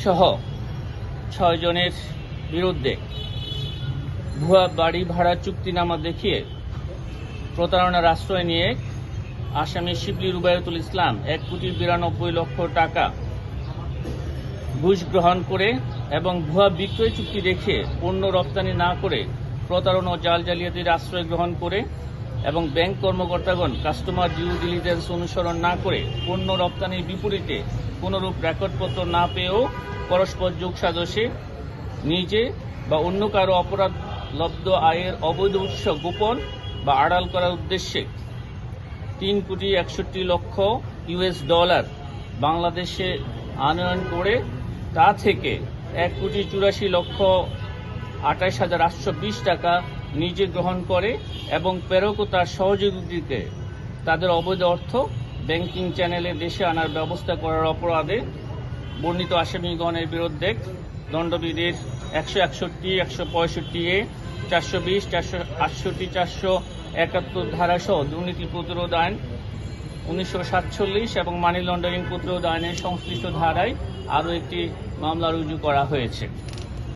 সহ 6 জনের বিরুদ্ধে ভুয়া বাড়ি ভাড়া চুক্তিনামা দেখিয়ে প্রতারণার আশ্রয় নিয়ে আসামি শিবলি রুবায়াতুল ইসলাম 1,92,00,000 টাকা ঘুষ গ্রহণ করে এবং ভুয়া বিক্রয় চুক্তি দেখিয়ে পণ্য রপ্তানি না করে প্রতারণা ও জাল জালিয়াতির আশ্রয় গ্রহণ করে এবং ব্যাংক কর্মকর্তাগণ কাস্টমার ডিউ ডিলিজেন্স অনুসরণ না করে পণ্য রপ্তানির বিপরীতে কোনরূপ রেকর্ডপত্র না পেয়েও পরস্পর যোগসাজশে নিজে বা অন্য কারো অপরাধ লব্ধ আয়ের অবৈধ উৎস গোপন বা আড়াল করার উদ্দেশ্যে $3,61,00,000 বাংলাদেশে আনয়ন করে তা থেকে $1,84,28,820 টাকা নিজে গ্রহণ করে এবং প্রেরক ও তার সহযোগীকে তাদের অবৈধ অর্থ ব্যাংকিং চ্যানেলে দেশে আনার ব্যবস্থা করার অপরাধে বর্ণিত আসামিগণের বিরুদ্ধে দণ্ডবিধির 161, 165A, 420, 468, 471 ধারাসহ দুর্নীতি প্রতিরোধ আইন 1947 এবং মানি লন্ডারিং প্রতিরোধ আইনের সংশ্লিষ্ট ধারায় আরও একটি মামলা রুজু করা হয়েছে।